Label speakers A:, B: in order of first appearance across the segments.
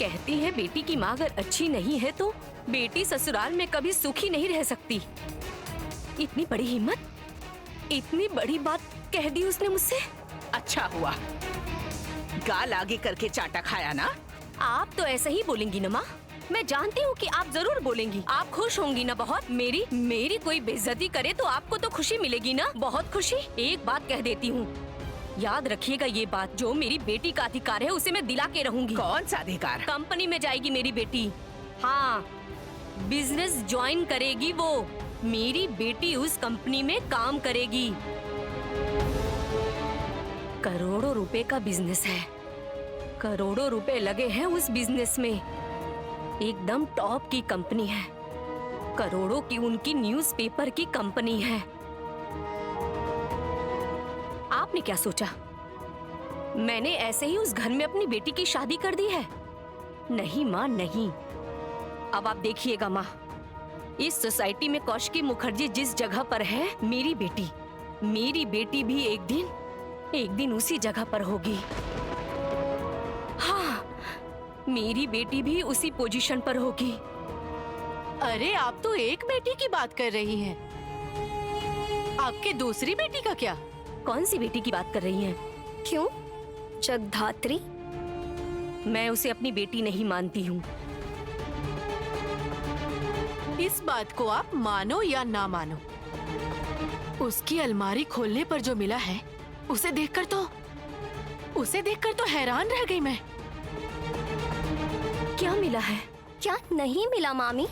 A: कहती है बेटी की माँ अगर अच्छी नहीं है तो बेटी ससुराल में कभी सुखी नहीं रह सकती। इतनी बड़ी हिम्मत, इतनी बड़ी बात कह दी उसने मुझसे।
B: अच्छा हुआ गाल आगे करके चाटा खाया ना।
A: आप तो ऐसे ही बोलेंगी ना माँ, मैं जानती हूँ कि आप जरूर बोलेंगी। आप खुश होंगी ना बहुत। मेरी कोई बेइज्जती करे तो आपको तो खुशी मिलेगी ना, बहुत खुशी। एक बात कह देती हूँ, याद रखिएगा ये बात, जो मेरी बेटी का अधिकार है उसे मैं दिला के रहूंगी।
B: कौन सा अधिकार?
A: कंपनी में जाएगी मेरी बेटी। हाँ, बिजनेस ज्वाइन करेगी वो। मेरी बेटी उस कंपनी में काम करेगी। करोड़ों रुपए का बिजनेस है, करोड़ों रुपए लगे हैं उस बिजनेस में। एकदम टॉप की कंपनी है, करोड़ों की उनकी न्यूज़पेपर की कंपनी है। आपने क्या सोचा मैंने ऐसे ही उस घर में अपनी बेटी की शादी कर दी है? नहीं माँ, नहीं। अब आप देखिएगा माँ, इस सोसाइटी में कौशिकी मुखर्जी जिस जगह पर है, मेरी बेटी भी एक दिन उसी जगह पर होगी। हाँ, मेरी बेटी भी उसी पोजीशन पर होगी।
C: अरे आप तो एक बेटी की बात कर रही हैं। आपके दूसरी बेटी का क्या?
A: कौन सी बेटी की बात कर रही हैं?
D: क्यों? जगधात्री?
A: मैं उसे अपनी बेटी नहीं मानती हूँ।
C: इस बात को आप मानो या ना मानो, उसकी अलमारी खोलने पर जो मिला है उसे देखकर तो हैरान रह गई मैं।
A: क्या मिला है?
D: क्या नहीं मिला मामी?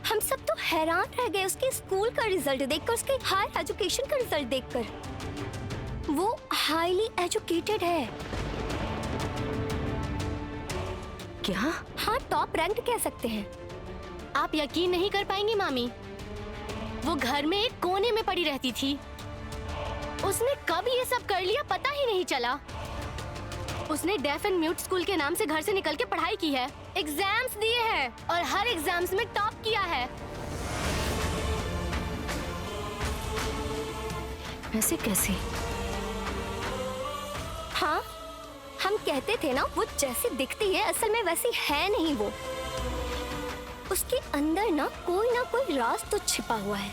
D: हम सब तो हैरान रह गए उसके स्कूल का रिजल्ट देखकर, उसके हायर एजुकेशन का रिजल्ट देखकर। वो हाईली एजुकेटेड है।
A: क्या?
D: हाँ, टॉप रैंक्ड कह सकते हैं।
E: आप यकीन नहीं कर पाएंगी मामी, वो घर में एक कोने में पड़ी रहती थी। उसने कब ये सब कर लिया पता ही नहीं चला। उसने डेफ एंड म्यूट स्कूल के नाम से घर से निकल के पढ़ाई की है, एग्जाम्स दिए हैं और हर एग्जाम्स में टॉप किया है।
A: ऐसे कैसे?
D: हाँ, हम कहते थे ना, वो जैसी दिखती है असल में वैसी है नहीं वो। उसके अंदर ना कोई राज तो छिपा हुआ है।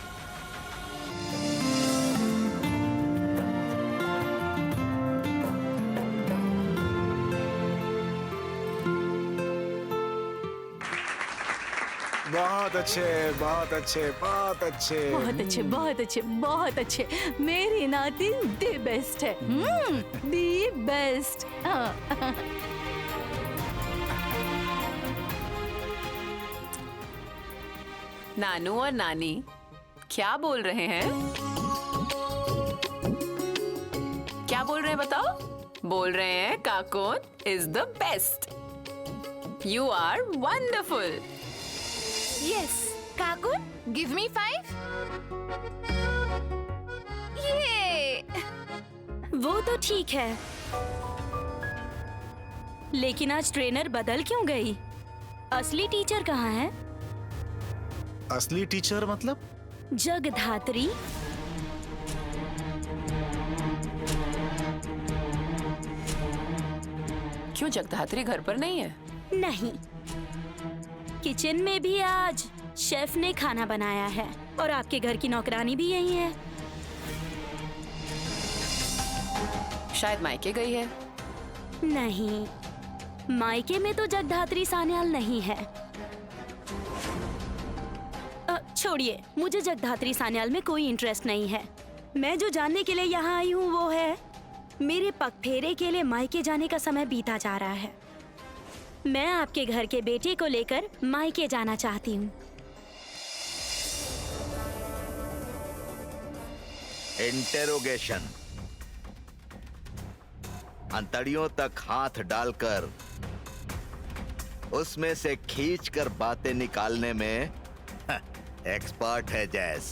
F: बहुत अच्छे, बहुत अच्छे, बहुत अच्छे।
C: बहुत अच्छे, बहुत अच्छे, बहुत अच्छे। मेरी नाती दी बेस्ट है। The best.
B: नानू और नानी क्या बोल रहे हैं? क्या बोल रहे हैं बताओ? बोल रहे हैं Kakon is the best. You are wonderful.
E: Yes, Kakun, give me 5। ये
A: वो तो ठीक है, लेकिन आज ट्रेनर बदल क्यों गई? असली टीचर कहाँ है?
F: असली टीचर मतलब?
A: जगधात्री।
B: क्यों जगधात्री घर पर नहीं है?
A: नहीं, किचन में भी आज शेफ ने खाना बनाया है और आपके घर की नौकरानी भी यही है।
B: शायद मायके गई है।
A: नहीं, मायके में तो जगधात्री सान्याल नहीं है। छोड़िए, मुझे जगधात्री सान्याल में कोई इंटरेस्ट नहीं है। मैं जो जानने के लिए यहाँ आई हूँ वो है, मेरे पगफेरे के लिए मायके जाने का समय बीता जा रहा है। मैं आपके घर के बेटे को लेकर मायके जाना चाहती हूँ।
G: इंटेरोगेशन। अंतड़ियों तक हाथ डालकर उसमें से खींचकर बातें निकालने में एक्सपर्ट है जैस।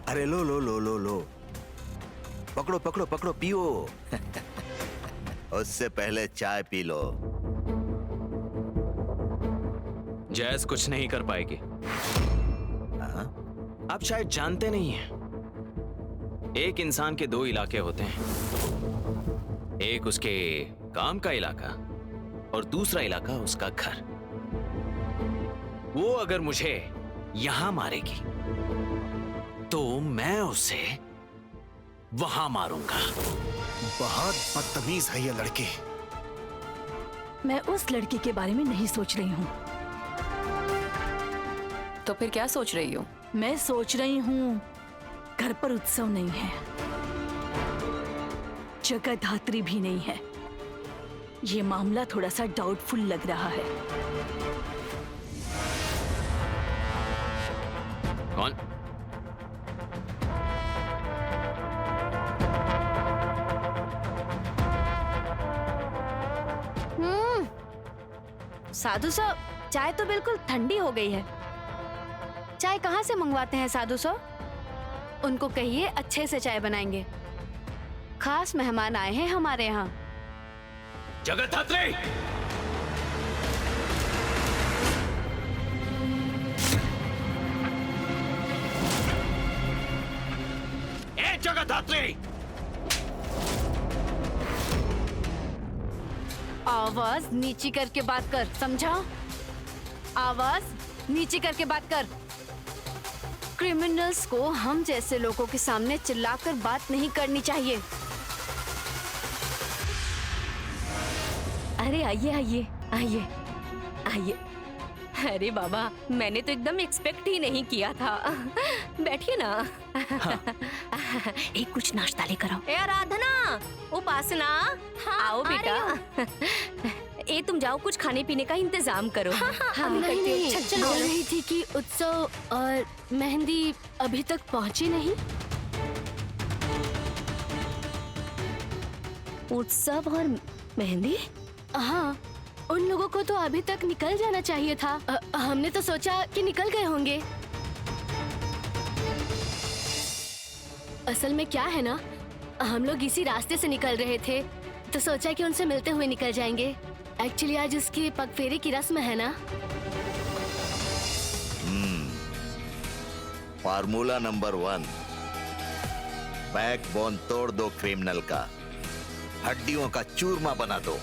G: अरे लो लो लो लो लो, पकड़ो पकड़ो पकड़ो, पियो। उससे पहले चाय पी लो।
H: जैस कुछ नहीं कर पाएगी। आप शायद जानते नहीं हैं, एक इंसान के दो इलाके होते हैं। एक उसके काम का इलाका और दूसरा इलाका उसका घर। वो अगर मुझे यहां मारेगी तो मैं उसे वहां मारूंगा।
F: बहुत बदतमीज है ये लड़की।
I: मैं उस लड़की के बारे में नहीं सोच रही हूँ।
B: तो फिर क्या सोच रही हो?
I: मैं सोच रही हूँ घर पर उत्सव नहीं है, जगधात्री भी नहीं है। ये मामला थोड़ा सा डाउटफुल लग रहा है।
H: कौन?
C: साधु साहब, चाय तो बिल्कुल ठंडी हो गई है। चाय कहाँ से मंगवाते हैं साधु साहब? उनको कहिए अच्छे से चाय बनाएंगे। खास मेहमान आए हैं हमारे यहाँ।
H: जगधात्री! ए जगधात्री!
C: आवाज नीची करके बात कर, समझा? आवाज नीची करके बात कर। क्रिमिनल्स को हम जैसे लोगों के सामने चिल्लाकर बात नहीं करनी चाहिए।
A: अरे आइए आइए आइए आइए। अरे बाबा, मैंने तो एकदम एक्सपेक्ट ही नहीं किया था। बैठिए ना। एक कुछ नाश्ता लेकर आओ। ए आराधना, उपासना, आओ बेटा। ए तुम जाओ, कुछ खाने पीने का इंतजाम करो। हाँ,
E: नहीं, बोल रही थी कि उत्सव और मेहंदी अभी तक पहुंची नहीं।
A: उत्सव और मेहंदी?
E: हाँ, उन लोगों को तो अभी तक निकल जाना चाहिए था। हमने तो सोचा कि निकल गए होंगे। असल में क्या है ना, हम लोग इसी रास्ते से निकल रहे थे तो सोचा कि उनसे मिलते हुए निकल जाएंगे। एक्चुअली आज उसकी पगफेरे की रस्म है ना।
G: फार्मूला नंबर 1, बैकबोन तोड़ दो क्रिमिनल का, हड्डियों का चूरमा बना दो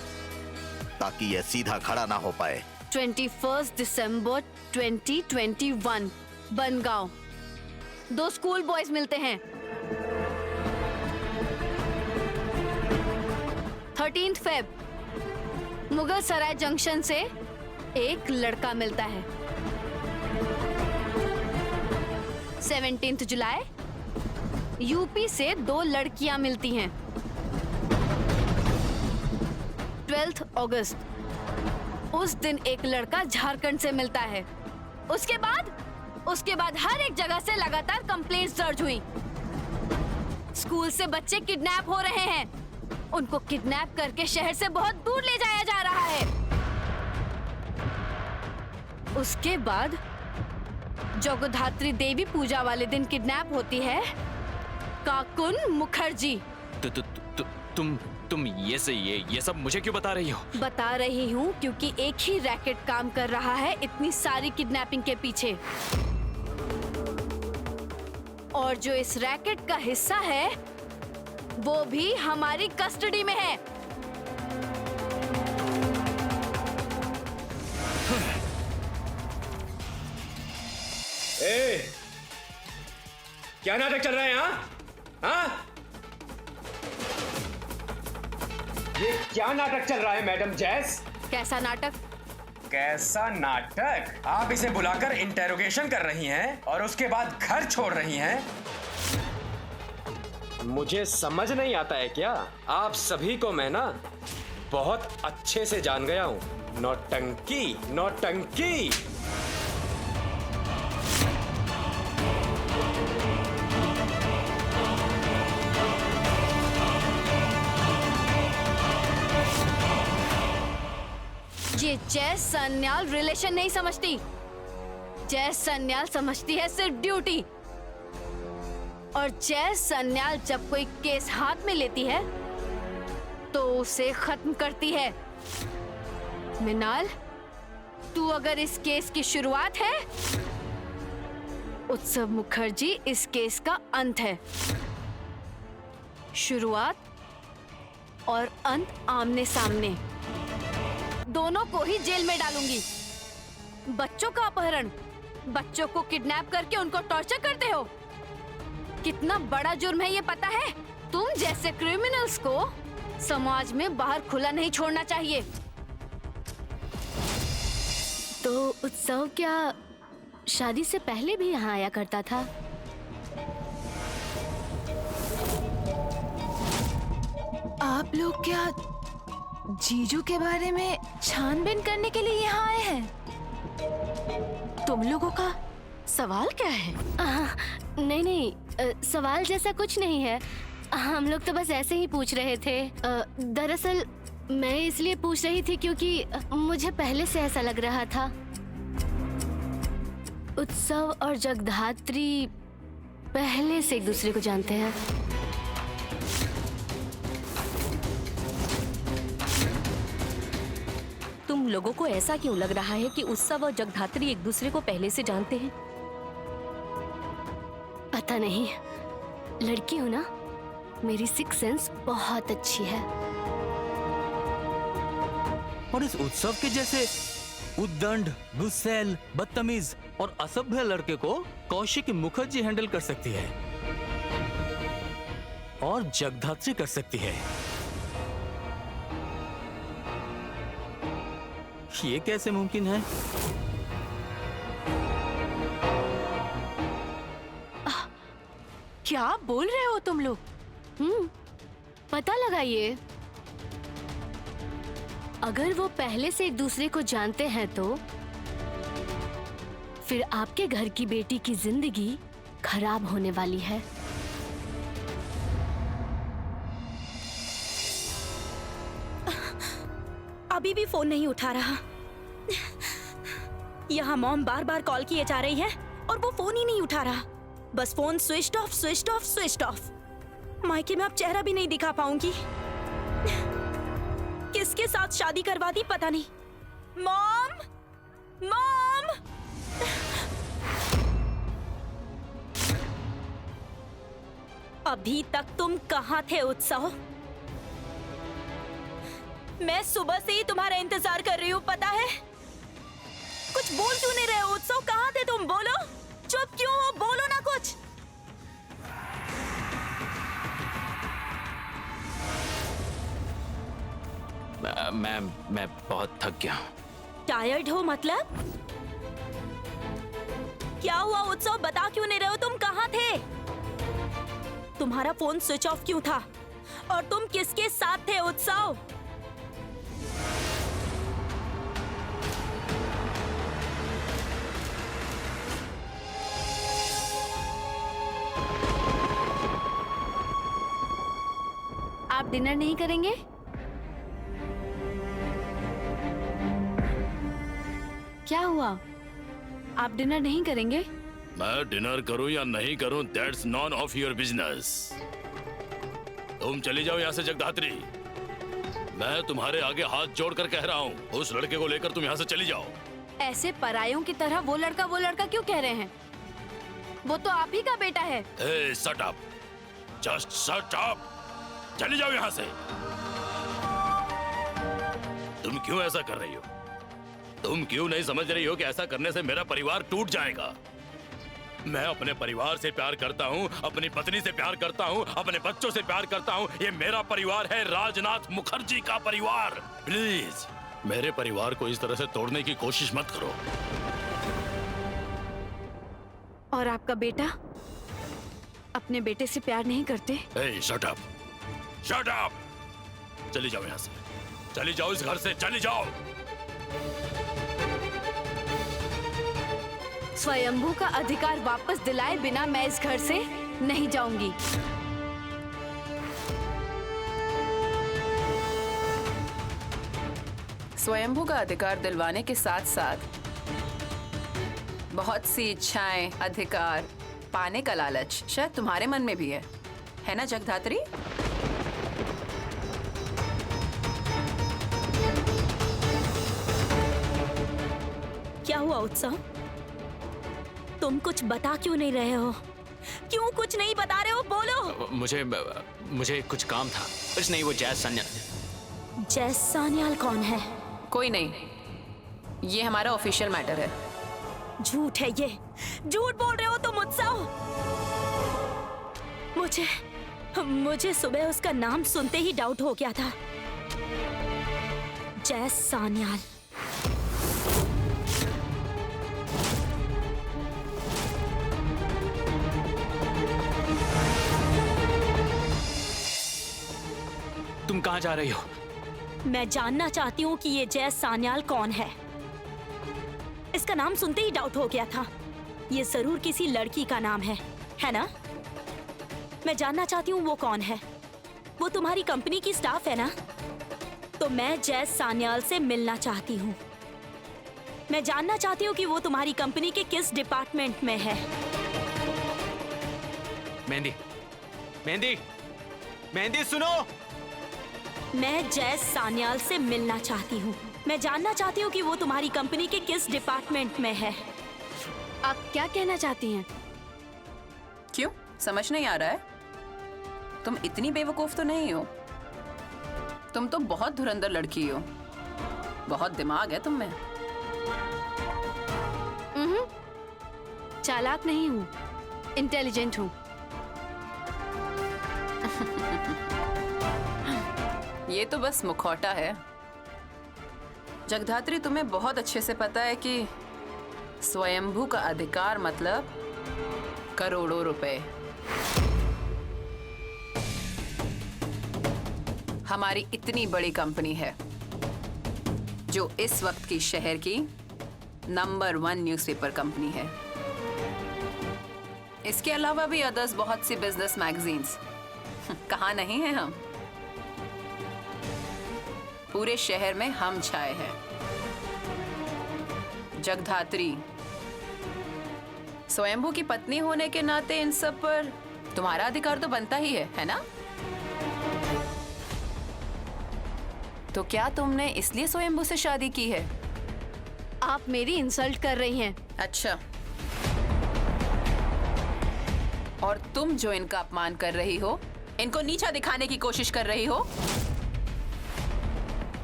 G: ताकि यह सीधा खड़ा ना हो पाए।
C: 21 दिसंबर 2021, बनगांव। 2 स्कूल बॉयज मिलते हैं। 13 फेब, मुगल सराय जंक्शन से एक लड़का मिलता है। 17 जुलाई, यूपी से 2 लड़कियां मिलती हैं। 12 अगस्त, उस दिन एक लड़का झारखंड से मिलता है। उसके बाद हर एक जगह से लगातार कंप्लेंट्स दर्ज हुई। स्कूल से बच्चे किडनैप हो रहे हैं। उनको किडनैप करके शहर से बहुत दूर ले जाया जा रहा है। उसके बाद जगधात्री देवी पूजा वाले दिन किडनैप होती है काकुन मुखर्जी।
H: तुम ये सब मुझे क्यों बता रही हो?
C: बता रही हूँ क्योंकि एक ही रैकेट काम कर रहा है इतनी सारी किडनैपिंग के पीछे। और जो इस रैकेट का हिस्सा है वो भी हमारी कस्टडी में है।
J: ए, क्या नाटक चल रहा है यहाँ? हाँ? ये क्या नाटक चल रहा है मैडम जैस?
C: कैसा नाटक?
J: कैसा नाटक? आप इसे बुलाकर इंटेरोगेशन कर रही हैं और उसके बाद घर छोड़ रही हैं। मुझे समझ नहीं आता है क्या? आप सभी को मैं ना बहुत अच्छे से जान गया हूँ। नौटंकी, नौटंकी। ये जैस सन्याल रिलेशन नहीं समझती। जैस सन्याल समझती है सिर्फ ड्यूटी। और जैस सन्याल जब कोई केस हाथ में लेती है तो उसे खत्म करती है। मिनाल, तू अगर इस केस की शुरुआत है, उत्सव मुखर्जी इस केस का अंत है। शुरुआत और अंत आमने सामने। दोनों को ही जेल में डालूंगी। बच्चों का अपहरण, बच्चों को किडनैप करके उनको टॉर्चर करते हो। कितना बड़ा जुर्म है ये पता है? तुम जैसे क्रिमिनल्स को समाज में बाहर खुला नहीं छोड़ना चाहिए।
E: तो उत्सव क्या शादी से पहले भी यहाँ आया करता था?
B: आप लोग क्या जीजू के बारे में छानबीन करने के लिए यहाँ आए हैं? तुम लोगों का सवाल क्या है?
E: नहीं नहीं, सवाल जैसा कुछ नहीं है। हम लोग तो बस ऐसे ही पूछ रहे थे। दरअसल मैं इसलिए पूछ रही थी क्योंकि मुझे पहले से ऐसा लग रहा था। उत्सव और जगधात्री पहले से एक दूसरे को जानते हैं।
A: तुम लोगों को ऐसा क्यों लग रहा है कि उत्सव और जगधात्री एक दूसरे को पहले से जानते हैं?
E: पता नहीं, लड़की हूँ ना, मेरी सिक्स सेंस बहुत अच्छी है।
K: और इस उत्सव के जैसे उद्दंड, गुस्सैल, बदतमीज और असभ्य लड़के को कौशिक मुखर्जी हैंडल कर सकती है और जगधात्री कर सकती है। ये कैसे मुमकिन है?
B: क्या बोल रहे हो तुम लोग?
E: पता लगाइए। अगर वो पहले से एक दूसरे को जानते हैं तो फिर आपके घर की बेटी की जिंदगी खराब होने वाली है।
L: अभी भी फोन नहीं उठा रहा। यहाँ मॉम बार बार कॉल किए जा रही है और वो फोन ही नहीं उठा रहा। बस phone switched off, switched off, switched off. मायके में अब चेहरा भी नहीं दिखा पाऊंगी। किसके साथ शादी करवा दी पता नहीं। Mom, mom! अभी तक तुम कहाँ थे उत्सव? मैं सुबह से ही तुम्हारा इंतजार कर रही हूँ, पता है? कुछ बोल क्यों नहीं रहे हो उत्सव? कहाँ थे तुम? बोलो। चुप क्यों हो? बोलो ना कुछ।
H: मैम, मैं बहुत थक गया हूँ।
L: टायर्ड हो मतलब? क्या हुआ उत्सव? बता क्यों नहीं रहे हो? तुम कहाँ थे? तुम्हारा फोन स्विच ऑफ क्यों था? और तुम किसके साथ थे उत्सव?
J: आप डिनर नहीं करेंगे? क्या हुआ? आप डिनर नहीं करेंगे?
M: मैं डिनर करूं या नहीं करूं, that's none of your business. तुम चली जाओ यहाँ से जगधात्री। मैं तुम्हारे आगे हाथ जोड़कर कह रहा हूँ, उस लड़के को लेकर तुम यहाँ से चली जाओ।
J: ऐसे परायों की तरह वो लड़का क्यों कह रहे हैं? वो तो आप ही का बेटा है।
M: Hey, shut up. Just shut up. चली जाओ यहाँ से। तुम क्यों ऐसा कर रही हो? तुम क्यों नहीं समझ रही हो कि ऐसा करने से मेरा परिवार टूट जाएगा? मैं अपने परिवार से प्यार करता हूँ, अपनी पत्नी से प्यार करता हूँ, अपने बच्चों से प्यार करता हूँ। ये मेरा परिवार है, राजनाथ मुखर्जी का परिवार। प्लीज मेरे परिवार को इस तरह से तोड़ने की कोशिश मत करो।
J: और आपका बेटा अपने बेटे से प्यार नहीं करते?
M: Hey, shut up. Shut up. चली जाओ यहाँ से, चली जाओ इस घर से, चली जाओ।
J: स्वयंभू का अधिकार वापस दिलाए बिना मैं इस घर से नहीं जाऊंगी।
B: स्वयंभू का अधिकार दिलवाने के साथ साथ बहुत सी इच्छाएं, अधिकार पाने का लालच शायद तुम्हारे मन में भी है ना जगधात्री?
L: क्या हुआ उत्सव? तुम कुछ बता क्यों नहीं रहे हो? क्यों कुछ नहीं बता रहे हो? बोलो।
H: मुझे कुछ काम था। कुछ नहीं, वो जैज सान्याल।
L: जैज सान्याल कौन है?
N: कोई नहीं, ये हमारा ऑफिशियल मैटर है।
L: झूठ है ये, झूठ बोल रहे हो तुम उत्सव। मुझे सुबह उसका नाम सुनते ही डाउट हो गया था। जैज सान्याल।
H: तुम कहाँ जा रही हो?
L: मैं जानना चाहती हूँ कि ये जैज सान्याल कौन है। इसका नाम सुनते ही डाउट हो गया था। ये जरूर किसी लड़की का नाम है ना? मैं जानना चाहती हूँ वो कौन है। वो तुम्हारी कंपनी की स्टाफ है ना? तो मैं जैज सान्याल से मिलना चाहती हूँ। मैं जानना चाहती हूँ कि वो तुम्हारी कंपनी के किस डिपार्टमेंट में है।
H: मेहंदी, मेहंदी, मेहंदी सुनो।
L: मैं जैज सान्याल से मिलना चाहती हूँ। मैं जानना चाहती हूँ कि वो तुम्हारी कंपनी के किस डिपार्टमेंट में है।
J: आप क्या कहना चाहती हैं?
N: क्यों समझ नहीं आ रहा है? तुम इतनी बेवकूफ तो नहीं हो। तुम तो बहुत धुरंधर लड़की हो। बहुत दिमाग है तुम में।
J: चालाक नहीं हूँ, इंटेलिजेंट हूँ।
N: ये तो बस मुखौटा है। जगधात्री, तुम्हें बहुत अच्छे से पता है कि स्वयंभू का अधिकार मतलब करोड़ों रुपए। हमारी इतनी बड़ी कंपनी है जो इस वक्त की शहर की नंबर 1 न्यूज़पेपर कंपनी है। इसके अलावा भी अदर्स बहुत सी बिजनेस मैगजीन्स कहाँ नहीं है हम। पूरे शहर में हम छाए हैं। जगधात्री, स्वयंभू की पत्नी होने के नाते इन सब पर तुम्हारा अधिकार तो बनता ही है ना? तो क्या तुमने इसलिए स्वयंभू से शादी की है?
J: आप मेरी इंसल्ट कर रही हैं।
N: अच्छा, और तुम जो इनका अपमान कर रही हो, इनको नीचा दिखाने की कोशिश कर रही हो।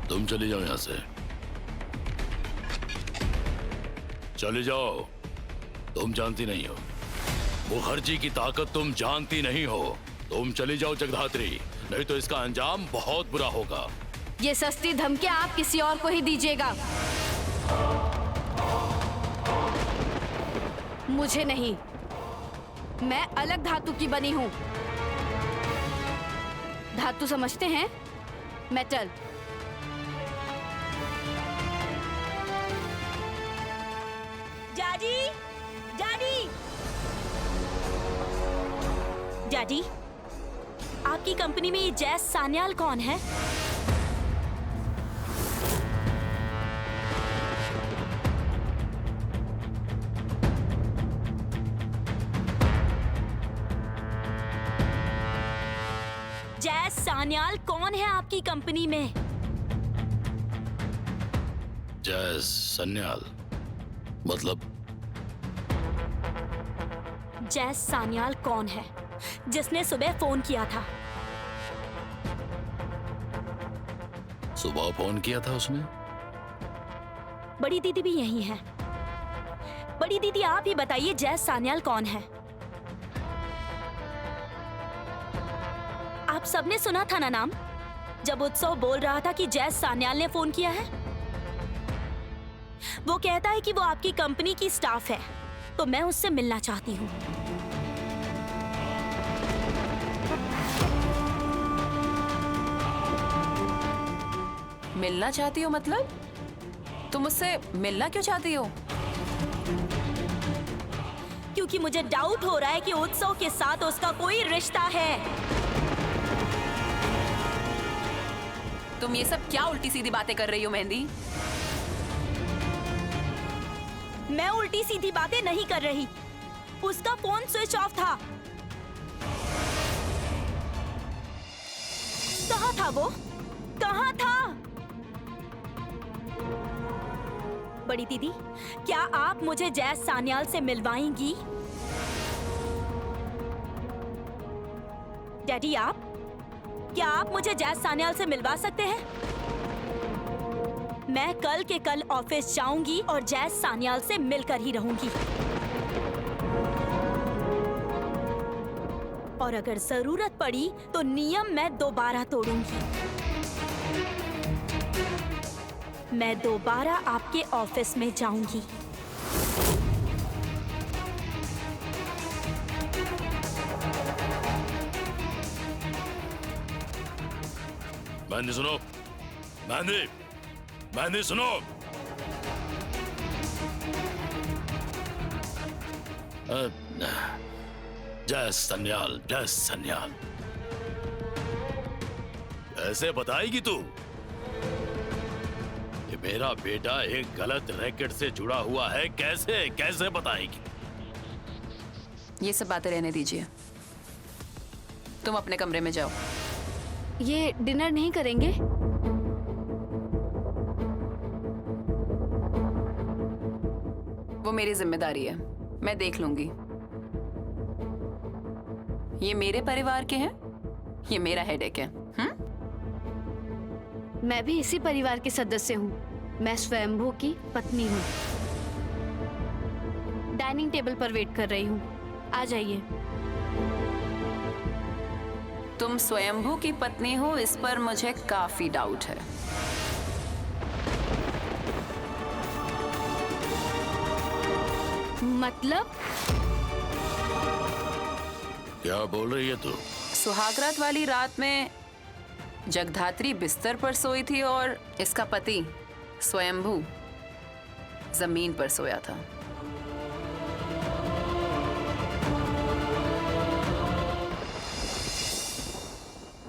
M: तुम चली जाओ यहाँ से, चली जाओ। तुम जानती नहीं हो मुखर्जी की ताकत, तुम जानती नहीं हो। तुम चली जाओ जगधात्री, नहीं तो इसका अंजाम बहुत बुरा होगा।
J: ये सस्ती धमकियां आप किसी और को ही दीजिएगा, मुझे नहीं। मैं अलग धातु की बनी हूं। धातु समझते हैं? मेटल।
L: जाजी, जाजी, जाजी, आपकी कंपनी में ये जैज सान्याल कौन है? जैज सान्याल कौन है आपकी कंपनी में?
M: जैज सान्याल मतलब?
L: जैज सान्याल कौन है जिसने सुबह फोन किया था?
M: सुबह फोन किया था उसने?
L: बड़ी दीदी भी यही है। बड़ी दीदी, आप ही बताइए जैज सान्याल कौन है? आप सबने सुना था ना नाम, जब उत्सव बोल रहा था कि जैज सान्याल ने फोन किया है। वो कहता है कि वो आपकी कंपनी की स्टाफ है, तो मैं उससे मिलना चाहती हूँ।
N: मिलना चाहती हो मतलब? तुम मुझसे मिलना क्यों चाहती हो?
L: क्योंकि मुझे डाउट हो रहा है कि उत्सव के साथ उसका कोई रिश्ता है।
N: तुम ये सब क्या उल्टी सीधी बातें कर रही हो मेहंदी?
L: मैं उल्टी सीधी बातें नहीं कर रही। उसका फोन स्विच ऑफ था। कहाँ था वो? कहाँ था? बड़ी दीदी, क्या आप मुझे जैज सान्याल से मिलवाएंगी? डैडी आप, क्या आप मुझे जैज सान्याल से मिलवा सकते हैं? मैं कल के कल ऑफिस जाऊंगी और जैज सान्याल से मिलकर ही रहूंगी। और अगर जरूरत पड़ी तो नियम मैं दोबारा तोड़ूंगी। मैं दोबारा आपके ऑफिस में जाऊंगी।
M: मैंने सुनो, मैंने सुनो। जय सन्याल, जय सन्याल। ऐसे बताएगी तू कि मेरा बेटा एक गलत रैकेट से जुड़ा हुआ है? कैसे कैसे बताएगी?
N: ये सब बातें रहने दीजिए, तुम अपने कमरे में जाओ।
C: ये डिनर नहीं करेंगे?
N: वो मेरी जिम्मेदारी है, मैं देख लूंगी। ये मेरे परिवार के हैं, ये मेरा हेडेक है।
C: मैं भी इसी परिवार के सदस्य हूँ। मैं स्वयंभू की पत्नी हूँ। डाइनिंग टेबल पर वेट कर रही हूँ, आ जाइए।
N: तुम स्वयंभू की पत्नी हो, इस पर मुझे काफी डाउट है।
C: मतलब?
M: क्या बोल रही है तू?
N: सुहागरात वाली रात में जगधात्री बिस्तर पर सोई थी और इसका पति स्वयंभू जमीन पर सोया था।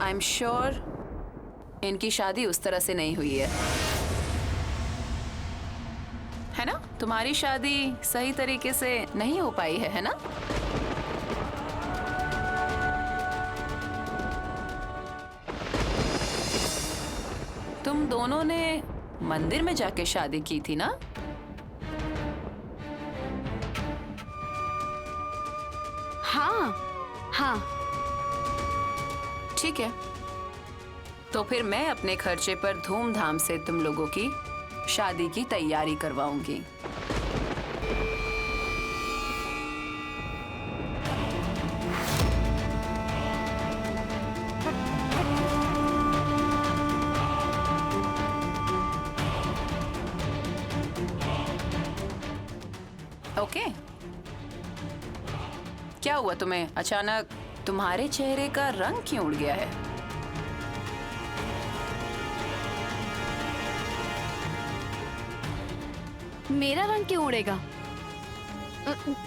N: आई एम श्योर इनकी शादी उस तरह से नहीं हुई है ना? तुम्हारी शादी सही तरीके से नहीं हो पाई है ना? तुम दोनों ने मंदिर में जाके शादी की थी ना?
C: हाँ हाँ।
N: ठीक है, तो फिर मैं अपने खर्चे पर धूमधाम से तुम लोगों की शादी की तैयारी करवाऊंगी। ओके? क्या हुआ तुम्हें? अचानक तुम्हारे चेहरे का रंग क्यों उड़ गया है?
C: मेरा रंग क्यों उड़ेगा?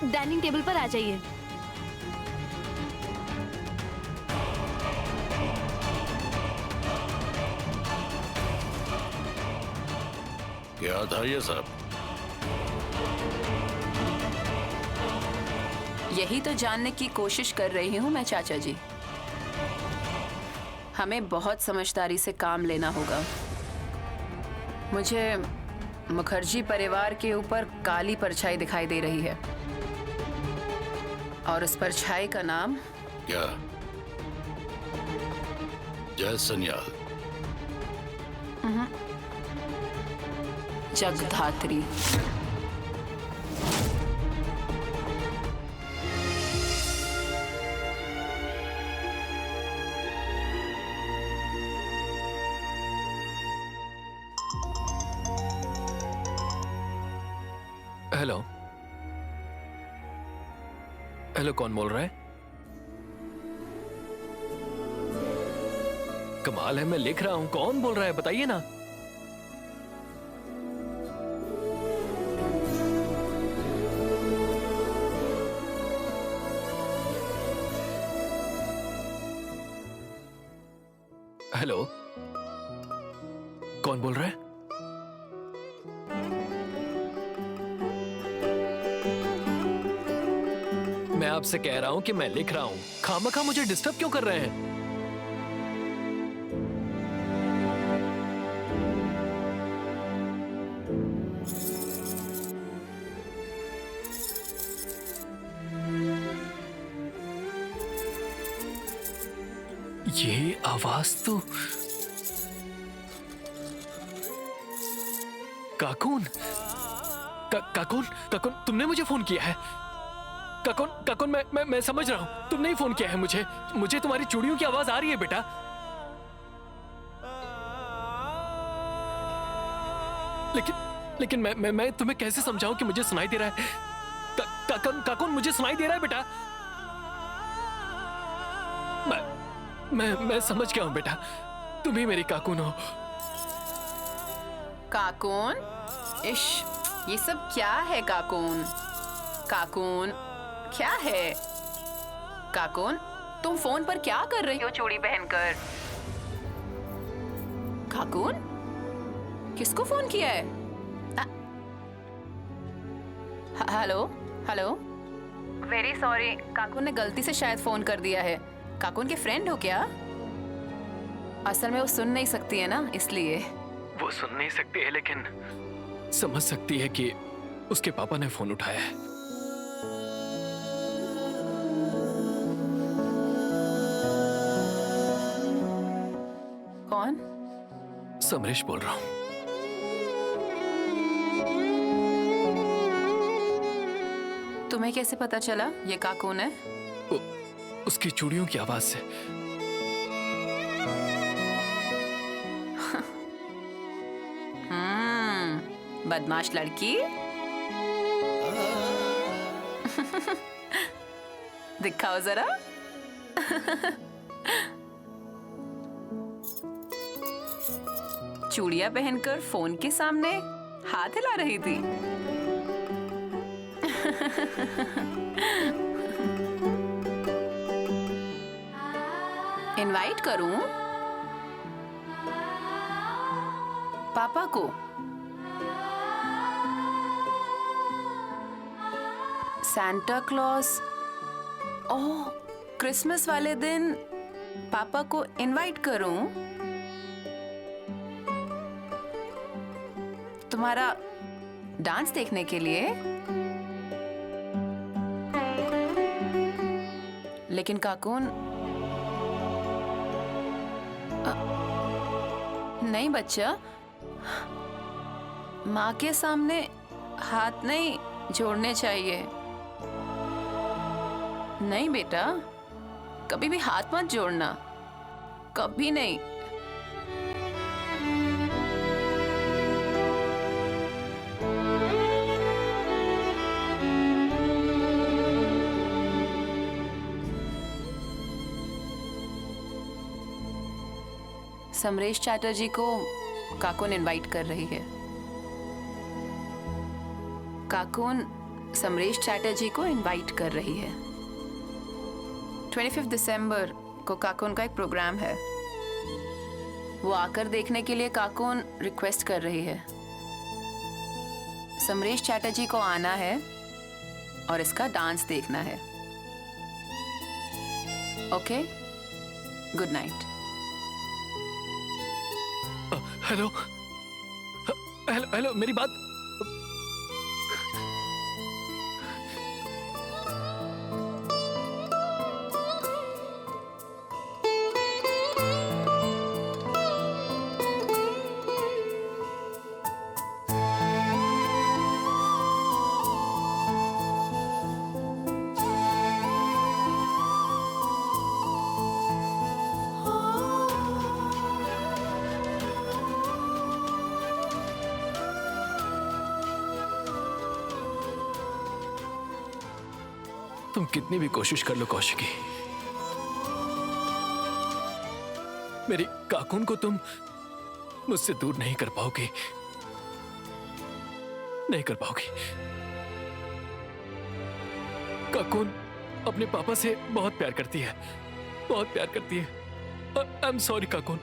C: डाइनिंग टेबल पर आ जाइए।
M: क्या था ये सब?
N: यही तो जानने की कोशिश कर रही हूं मैं चाचा जी। हमें बहुत समझदारी से काम लेना होगा। मुझे मुखर्जी परिवार के ऊपर काली परछाई दिखाई दे रही है और उस परछाई का नाम
M: क्या? जय सन्याल।
N: जगधात्री।
O: हेलो हेलो, कौन बोल रहा है? कमाल है, मैं लिख रहा हूं। कौन बोल रहा है बताइए ना। हेलो, कौन बोल रहा है? मैं आपसे कह रहा हूं कि मैं लिख रहा हूं। खामखा मुझे डिस्टर्ब क्यों कर रहे हैं? ये आवाज तो काकून काकून काकून तुमने मुझे फोन किया है। काकून काकून मैं समझ रहा हूं तुमने ही फोन किया है मुझे तुम्हारी चूड़ियों की आवाज आ रही है बेटा। लेकिन मैं तुम्हें कैसे समझाऊं कि मुझे सुनाई दे रहा है। काकून मुझे सुनाई दे रहा है बेटा। मैं समझ गया हूं बेटा, तुम ही मेरी काकून हो।
N: काकून? इश, ये सब क्या है काकून? काकून क्या है? काकून तुम फोन पर क्या कर रही हो चूड़ी पहनकर? काकून किसको फोन किया है? हेलो हेलो, वेरी सॉरी, काकून ने गलती से शायद फोन कर दिया है। काकून के फ्रेंड हो क्या? असल में वो सुन नहीं सकती है ना, इसलिए।
O: वो सुन नहीं सकती है लेकिन समझ सकती है कि उसके पापा ने फोन उठाया है।
N: कौन?
O: समरेश बोल रहा हूं।
N: तुम्हें कैसे पता चला ये काकून है?
O: उसकी चूड़ियों की आवाज से।
N: बदमाश लड़की। दिखाओ जरा। चूड़ियां पहनकर फोन के सामने हाथ हिला रही थी। इनवाइट करूं पापा को? Santa Claus? ओह, क्रिसमस वाले दिन पापा को इनवाइट करूं? तुम्हारा डांस देखने के लिए? लेकिन काकून, नहीं बच्चा, माँ के सामने हाथ नहीं जोड़ने चाहिए। नहीं बेटा, कभी भी हाथ मत जोड़ना, कभी नहीं। समरेश चैटर्जी को काकून इनवाइट कर रही है। काकून समरेश चैटर्जी को इनवाइट कर रही है। 25 दिसंबर को काकून का एक प्रोग्राम है, वो आकर देखने के लिए काकून रिक्वेस्ट कर रही है। समरेश चैटर्जी को आना है और इसका डांस देखना है। Okay, good night.
O: Hello hello hello, मेरी बात। तुम कितनी भी कोशिश कर लो कौशिकी, मेरी काकून को तुम मुझसे दूर नहीं कर पाओगी, नहीं कर पाओगी। काकून अपने पापा से बहुत प्यार करती है, बहुत प्यार करती है। आई एम सॉरी काकून,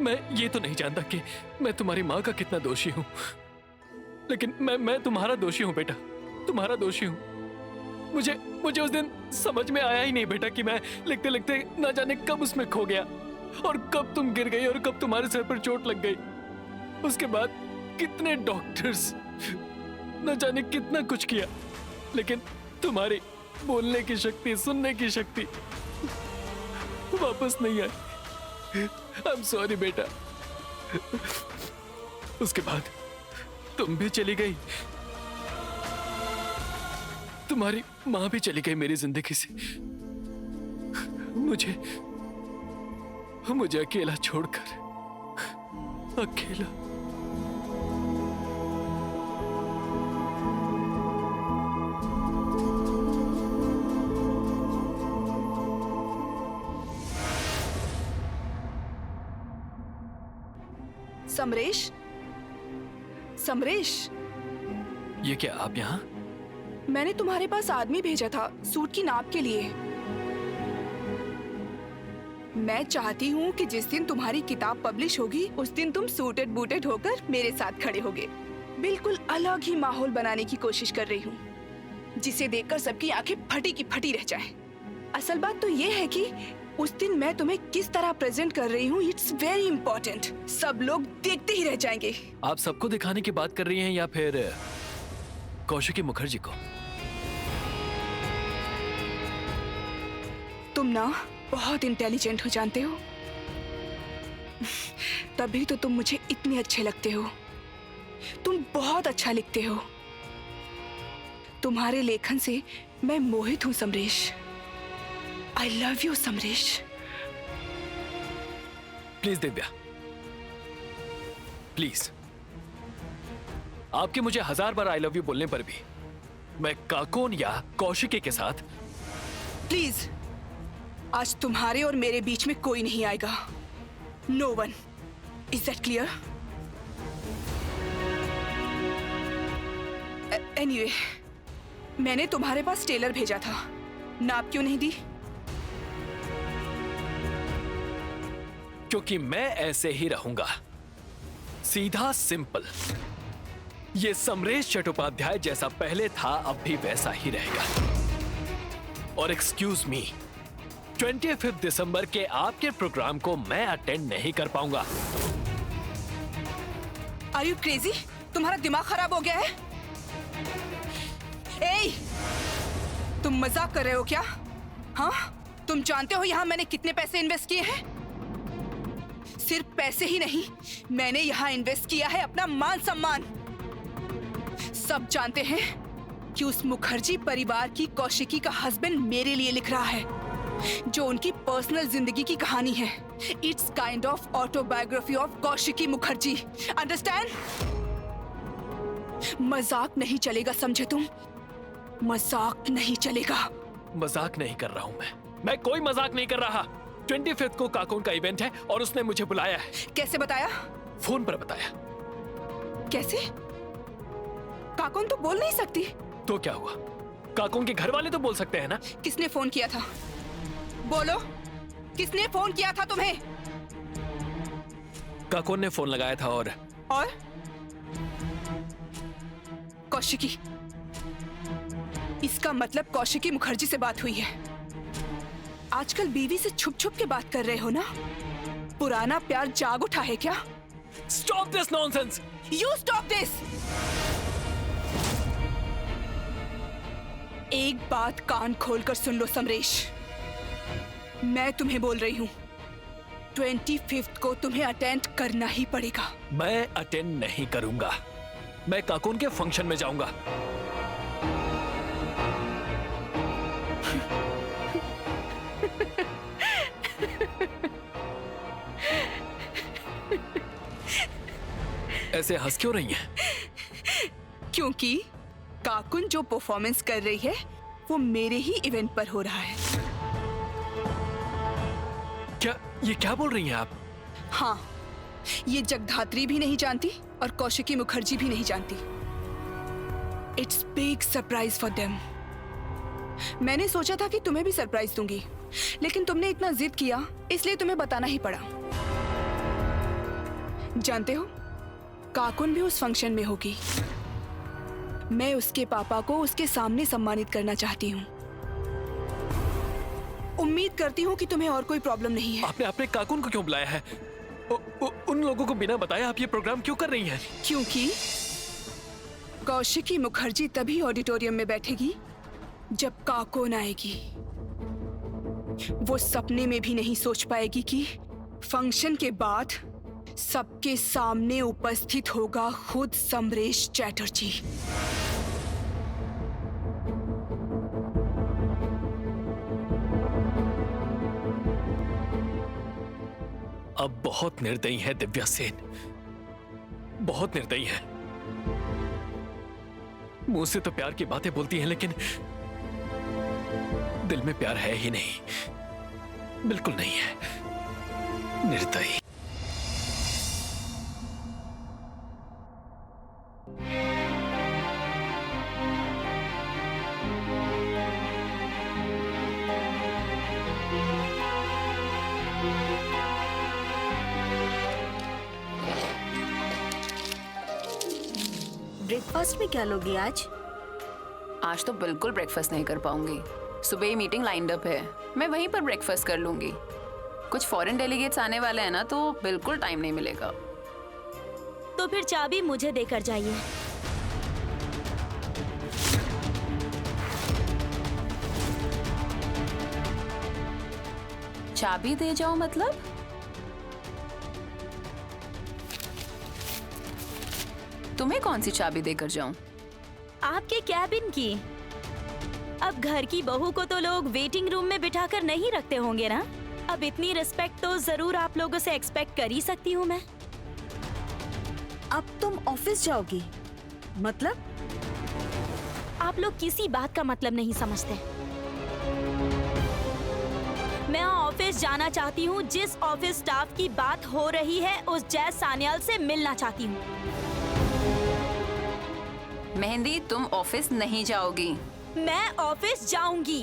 O: मैं ये तो नहीं जानता कि मैं तुम्हारी माँ का कितना दोषी हूं, लेकिन मैं तुम्हारा दोषी हूं बेटा, तुम्हारा दोषी हूं। मुझे उस दिन समझ में आया ही नहीं बेटा कि मैं लिखते लिखते ना जाने कब उसमें खो गया और कब तुम गिर गई और कब तुम्हारे सर पर चोट लग गई। उसके बाद कितने डॉक्टर्स, न जाने कितना कुछ किया, लेकिन तुम्हारी बोलने की शक्ति, सुनने की शक्ति, वापस नहीं आई। आई एम सॉरी बेटा। उसके बाद तुम भी चली गई, तुम्हारी माँ भी चली गई मेरी जिंदगी से। मुझे अकेला छोड़कर, अकेला।
B: समरेश, समरेश,
O: ये क्या आप यहाँ?
B: मैंने तुम्हारे पास आदमी भेजा था सूट की नाप के लिए। मैं चाहती हूँ कि जिस दिन तुम्हारी किताब पब्लिश होगी उस दिन तुम सूटेड बूटेड होकर मेरे साथ खड़े होगे। बिल्कुल अलग ही माहौल बनाने की कोशिश कर रही हूँ, जिसे देखकर सबकी आंखें फटी की फटी रह जाएं। असल बात तो ये है कि उस दिन मैं तुम्हें किस तरह प्रेजेंट कर रही हूँ, इट्स वेरी इंपॉर्टेंट। सब लोग देखते ही रह जाएंगे।
O: आप सबको दिखाने की बात कर रही हैं या फिर कौशिकी मुखर्जी को?
B: तुम ना बहुत इंटेलिजेंट हो, जानते हो। तभी तो तुम मुझे इतने अच्छे लगते हो। तुम बहुत अच्छा लिखते हो। तुम्हारे लेखन से मैं मोहित हूँ Samaresh. I love you Samaresh.
O: Please Divya, please. आपके मुझे 1000 बार आई लव यू बोलने पर भी मैं काकोन या कौशिकी के साथ।
B: प्लीज, आज तुम्हारे और मेरे बीच में कोई नहीं आएगा। No one. Is that clear? Anyway, मैंने तुम्हारे पास टेलर भेजा था, नाप क्यों नहीं दी?
O: क्योंकि मैं ऐसे ही रहूंगा, सीधा सिंपल। ये समरेश चट्टोपाध्याय जैसा पहले था अब भी वैसा ही रहेगा। और एक्सक्यूज मी, 25 दिसंबर के आपके प्रोग्राम को मैं अटेंड नहीं कर पाऊंगा।
B: Are you crazy? तुम्हारा दिमाग खराब हो गया है? ए, तुम मजाक कर रहे हो क्या? हाँ, तुम जानते हो यहाँ मैंने कितने पैसे इन्वेस्ट किए हैं? सिर्फ पैसे ही नहीं, मैंने यहाँ इन्वेस्ट किया है अपना मान सम्मान। सब जानते हैं कि उस मुखर्जी परिवार की कौशिकी का हस्बैंड मेरे लिए लिख रहा है, जो उनकी पर्सनल जिंदगी की कहानी है। It's kind of autobiography of Kaushiki Mukherjee. Understand? मजाक नहीं चलेगा, समझे तुम? मजाक नहीं चलेगा।
O: मजाक नहीं कर रहा हूं मैं कोई मजाक नहीं कर रहा। 25 को काकोन का इवेंट है और उसने मुझे बुलाया है।
B: कैसे बताया?
O: फोन पर बताया।
B: कैसे? काकोन तो बोल नहीं सकती।
O: तो क्या हुआ? काकोन के घर वाले तो बोल सकते हैं ना?
B: किसने फोन किया था? बोलो, किसने फोन किया था तुम्हें?
O: काकोन ने फोन लगाया था। और
B: कौशिकी। इसका मतलब कौशिकी मुखर्जी से बात हुई है। आजकल बीवी से छुप छुप के बात कर रहे हो ना? पुराना प्यार जाग उठा है क्या?
O: Stop this nonsense!
B: You stop this! एक बात कान खोलकर सुन लो समरेश, मैं तुम्हें बोल रही हूँ, 25 को तुम्हें अटेंड करना ही पड़ेगा।
O: मैं अटेंड नहीं करूंगा। मैं काकोन के फंक्शन में जाऊंगा। ऐसे हंस क्यों रही हैं?
B: क्योंकि काकुन जो परफॉर्मेंस कर रही है वो मेरे ही इवेंट पर हो रहा है।
O: ये क्या बोल रही हैं आप?
B: हाँ, ये जगधात्री भी नहीं जानती और कौशिकी मुखर्जी भी नहीं जानती। It's big surprise for them. मैंने सोचा था कि तुम्हें भी सरप्राइज दूंगी, लेकिन तुमने इतना जिद किया इसलिए तुम्हें बताना ही पड़ा। जानते हो, काकुन भी उस फंक्शन में होगी। मैं उसके पापा को उसके सामने सम्मानित करना चाहती हूँ। उम्मीद करती हूँ कि तुम्हें और कोई प्रॉब्लम नहीं है।
O: आपने अपने काकुन को क्यों बुलाया है? उन लोगों को बिना बताए आप ये प्रोग्राम क्यों कर रही हैं?
B: क्योंकि कौशिकी मुखर्जी तभी ऑडिटोरियम में बैठेगी जब काकुन आएगी। वो सपने में भी नहीं सोच पाएगी कि फंक्शन के बाद सबके सामने उपस्थित होगा खुद समरेश चैटर्जी।
O: अब बहुत निर्दयी है दिव्या सेन, बहुत निर्दयी है। मुंह से तो प्यार की बातें बोलती है, लेकिन दिल में प्यार है ही नहीं, बिल्कुल नहीं है। निर्दयी।
L: ब्रेकफास्ट में क्या लोगी आज?
N: आज तो बिल्कुल ब्रेकफास्ट नहीं कर पाऊंगी। सुबह ही मीटिंग लाइंड अप है, मैं वहीं पर ब्रेकफास्ट कर लूंगी। कुछ फॉरेन डेलीगेट्स आने वाले हैं ना, तो बिल्कुल टाइम नहीं मिलेगा।
L: तो फिर चाबी मुझे देकर जाइए।
N: चाबी दे जाओ मतलब? तुम्हें कौन सी चाबी देकर जाऊं?
L: आपके कैबिन की। अब घर की बहू को तो लोग वेटिंग रूम में बिठाकर नहीं रखते होंगे ना? अब इतनी रिस्पेक्ट तो जरूर आप लोगों से एक्सपेक्ट कर ही सकती हूँ मैं।
I: अब तुम ऑफिस जाओगी? मतलब?
L: आप लोग किसी बात का मतलब नहीं समझते। मैं ऑफिस जाना चाहती हूँ। जिस ऑफिस स्टाफ की बात हो रही है उस जैस सान्याल से मिलना चाहती हूँ।
N: मेहंदी, तुम ऑफिस नहीं जाओगी।
L: मैं ऑफिस जाऊंगी।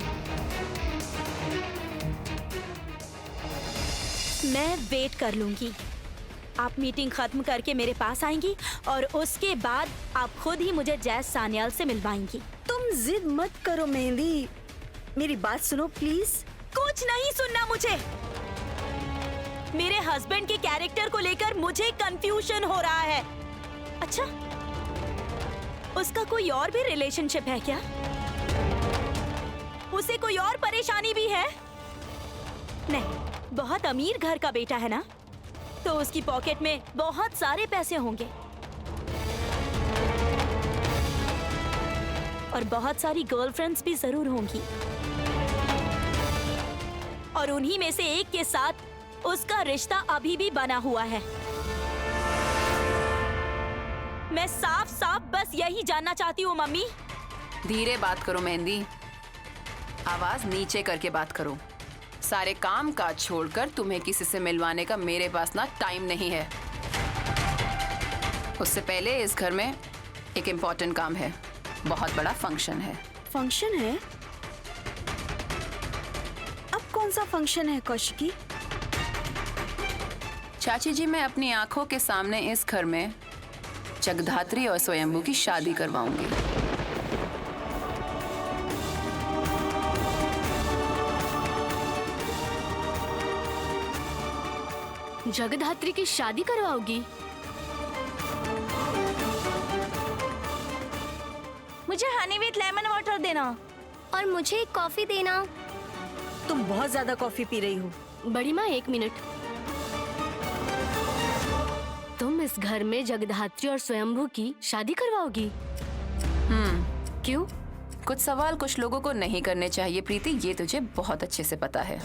L: मैं वेट कर लूंगी। आप मीटिंग खत्म करके मेरे पास आएंगी और उसके बाद आप खुद ही मुझे जैस सान्याल से मिलवाएंगी।
I: तुम जिद मत करो मेहंदी, मेरी बात सुनो प्लीज।
L: कुछ नहीं सुनना मुझे। मेरे हस्बैंड के कैरेक्टर को लेकर मुझे कंफ्यूजन हो रहा है। अच्छा, उसका कोई और भी रिलेशनशिप है क्या? उसे कोई और परेशानी भी है? नहीं, बहुत अमीर घर का बेटा है ना, तो उसकी पॉकेट में बहुत सारे पैसे होंगे और बहुत सारी गर्लफ्रेंड्स भी जरूर होंगी, और उन्हीं में से एक के साथ उसका रिश्ता अभी भी बना हुआ है। मैं साफ साफ बस यही जानना चाहती हूँ मम्मी।
N: धीरे बात करो मेहंदी, आवाज नीचे करके बात करो। सारे काम काज छोड़कर तुम्हें किसी से मिलवाने का मेरे पास ना टाइम नहीं है। उससे पहले इस घर में एक इम्पोर्टेंट काम है, बहुत बड़ा फंक्शन है।
I: फंक्शन है? अब कौन सा फंक्शन है कौशिकी?
N: चाची जी, मैं अपनी आंखों के सामने इस घर में जगधात्री और स्वयंभू की शादी करवाऊंगी।
E: जगधात्री की शादी करवाओगी?
L: मुझे हनी विद लेमन वाटर देना।
D: और मुझे एक कॉफी देना।
I: तुम बहुत ज्यादा कॉफी पी रही हो।
E: बड़ी माँ, 1 मिनट। तुम इस घर में जगधात्री और स्वयंभू की शादी करवाओगी?
N: क्यों? कुछ सवाल कुछ लोगों को नहीं करने चाहिए प्रीति, ये तुझे बहुत अच्छे से पता है।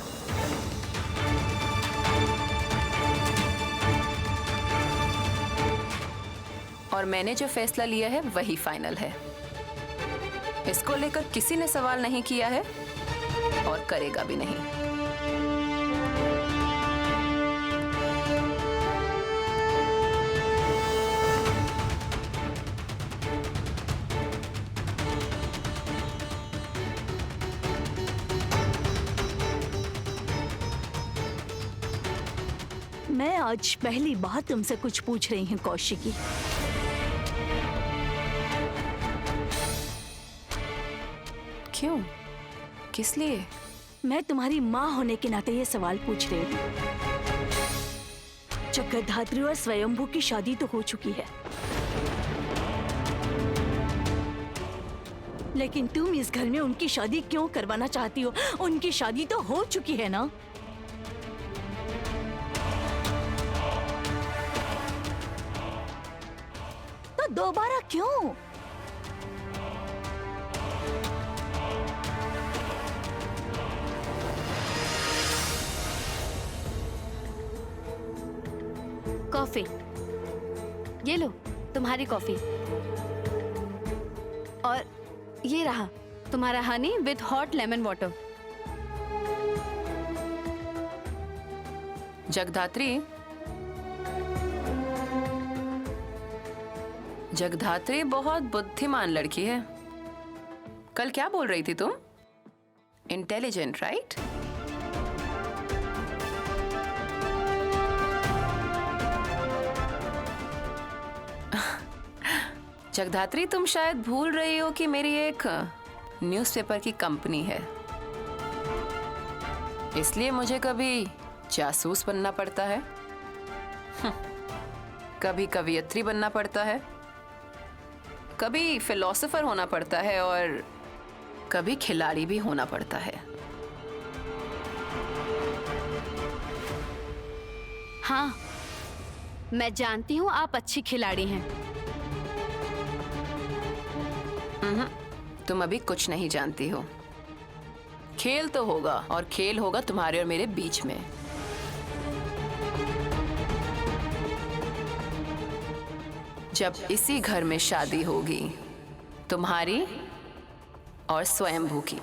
N: और मैंने जो फैसला लिया है वही फाइनल है। इसको लेकर किसी ने सवाल नहीं किया है और करेगा भी नहीं।
I: मैं आज पहली बार तुमसे कुछ पूछ रही हूँ कौशिकी।
N: क्यों? किस लिए?
I: मैं तुम्हारी माँ होने के नाते ये सवाल पूछ रही हूँ। जगधात्री और स्वयंभू की शादी तो हो चुकी है,
L: लेकिन तुम इस घर में उनकी शादी क्यों करवाना चाहती हो? उनकी शादी तो हो चुकी है ना। तो दोबारा क्यों?
C: कॉफी, ये लो तुम्हारी कॉफी, और ये रहा तुम्हारा Honey with hot lemon water.
N: Jagaddhatri, Jagaddhatri बहुत बुद्धिमान लड़की है। कल क्या बोल रही थी तुम? Intelligent, right? जगधात्री, तुम शायद भूल रही हो कि मेरी एक न्यूज़पेपर की कंपनी है, इसलिए मुझे कभी जासूस बनना पड़ता है, कभी कवियत्री बनना पड़ता है, कभी फिलोसोफर होना पड़ता है और कभी खिलाड़ी भी होना पड़ता है।
C: हाँ, मैं जानती हूँ आप अच्छी खिलाड़ी हैं।
N: तुम अभी कुछ नहीं जानती हो। खेल तो होगा, और खेल होगा तुम्हारे और मेरे बीच में। जब इसी घर में शादी होगी, तुम्हारी और स्वयंभू की।